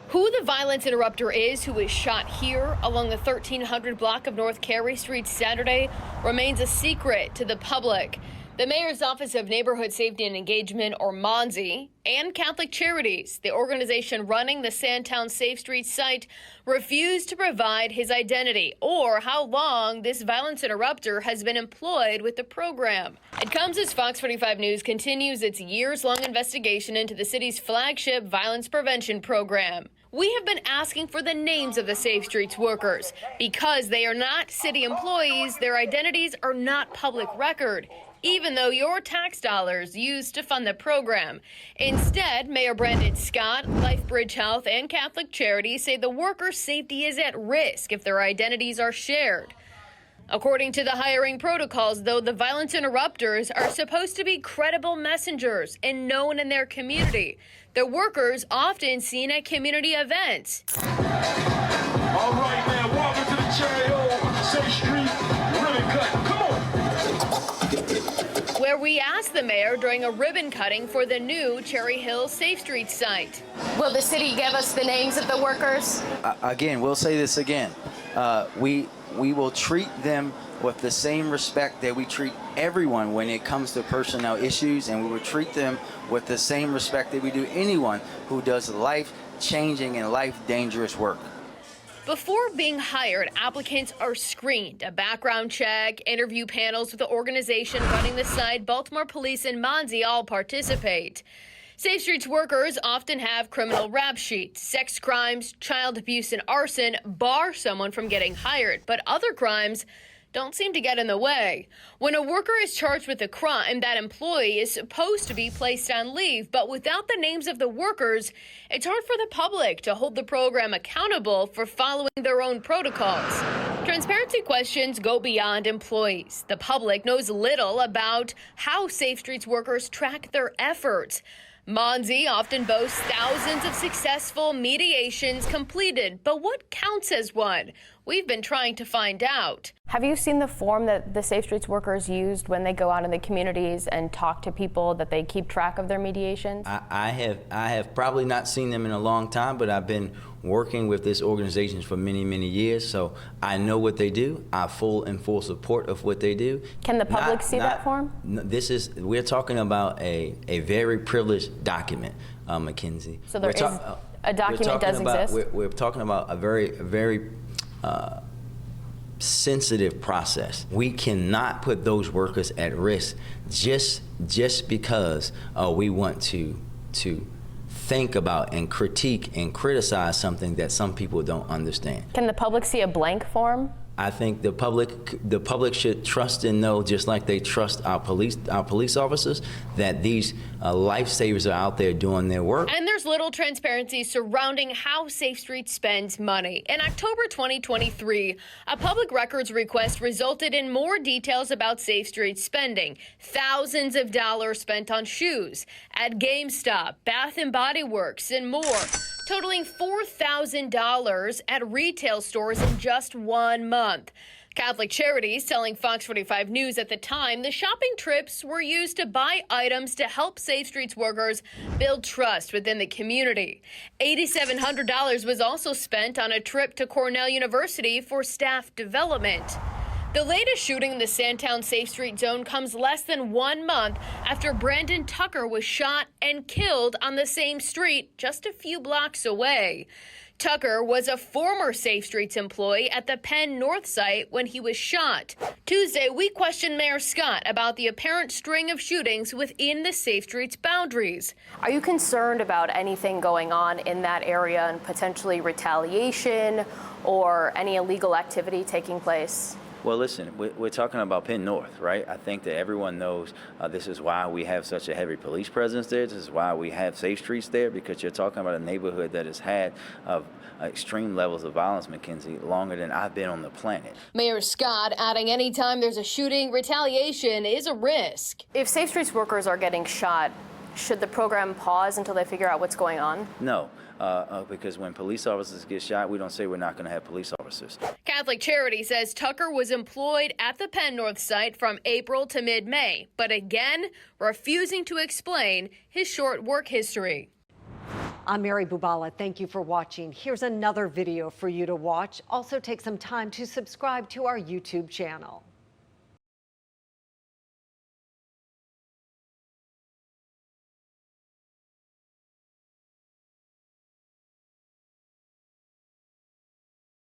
Who the violence interrupter is who was shot here along the 1300 block of North Carey Street Saturday remains a secret to the public. The Mayor's Office of Neighborhood Safety and Engagement, or MONSE, and Catholic Charities, the organization running the Sandtown Safe Streets site, refused to provide his identity or how long this violence interrupter has been employed with the program. It comes as Fox 45 News continues its years-long investigation into the city's flagship violence prevention program. We have been asking for the names of the Safe Streets workers. Because they are not city employees, their identities are not public record, even though your tax dollars used to fund the program. Instead, Mayor Brandon Scott, LifeBridge Health, and Catholic Charities say the workers' safety is at risk if their identities are shared. According to the hiring protocols, though, the violence interrupters are supposed to be credible messengers and known in their community. The workers often seen at community events. All right, man, welcome to the Cherry Hill Safe Street ribbon cut. Come on. Where we asked the mayor during a ribbon cutting for the new Cherry Hill Safe Street site. Will the city give us the names of the workers? Again, we'll say this again. We will treat them with the same respect that we treat everyone when it comes to personnel issues, and we will treat them with the same respect that we do anyone who does life-changing and life-dangerous work. Before being hired, applicants are screened. A background check, interview panels with the organization running the site, Baltimore Police and MONSE all participate. Safe Streets workers often have criminal rap sheets. Sex crimes, child abuse, and arson bar someone from getting hired, but other crimes don't seem to get in the way. When a worker is charged with a crime, that employee is supposed to be placed on leave, but without the names of the workers, it's hard for the public to hold the program accountable for following their own protocols. Transparency questions go beyond employees. The public knows little about how Safe Streets workers track their efforts. MONSE often boasts thousands of successful mediations completed, but what counts as one? We've been trying to find out. Have you seen the form that the Safe Streets workers used when they go out in the communities and talk to people, that they keep track of their mediations? I have probably not seen them in a long time, but I've been working with this organization for many, many years, so I know what they do. I'm in full support of what they do. Can the public see that form? We're talking about a very privileged document, Mackenzie. So there is a document does exist? We're talking about a very sensitive process. We cannot put those workers at risk just because we want to think about and critique and criticize something that some people don't understand. Can the public see a blank form? I think the public should trust and know, just like they trust our police officers, that these lifesavers are out there doing their work. And there's little transparency surrounding how Safe Streets spends money. In October 2023, a public records request resulted in more details about Safe Streets spending. Thousands of dollars spent on shoes, at GameStop, Bath & Body Works, and more, totaling $4,000 at retail stores in just 1 month. Catholic Charities telling Fox 45 News at the time the shopping trips were used to buy items to help Safe Streets workers build trust within the community. $8,700 was also spent on a trip to Cornell University for staff development. The latest shooting in the Sandtown Safe Street zone comes less than 1 month after Brandon Tucker was shot and killed on the same street just a few blocks away. Tucker was a former Safe Streets employee at the Penn North site when he was shot. Tuesday, we questioned Mayor Scott about the apparent string of shootings within the Safe Streets boundaries. Are you concerned about anything going on in that area and potentially retaliation or any illegal activity taking place? Well, listen, we're talking about Penn North, right? I think that everyone knows this is why we have such a heavy police presence there. This is why we have Safe Streets there, because you're talking about a neighborhood that has had extreme levels of violence, Mackenzie, longer than I've been on the planet. Mayor Scott adding anytime there's a shooting, retaliation is a risk. If Safe Streets workers are getting shot, should the program pause until they figure out what's going on? No. Because when police officers get shot, we don't say we're not going to have police officers. Catholic Charity says Tucker was employed at the Penn North site from April to mid-May, but again, refusing to explain his short work history. I'm Mary Bubala. Thank you for watching. Here's another video for you to watch. Also take some time to subscribe to our YouTube channel.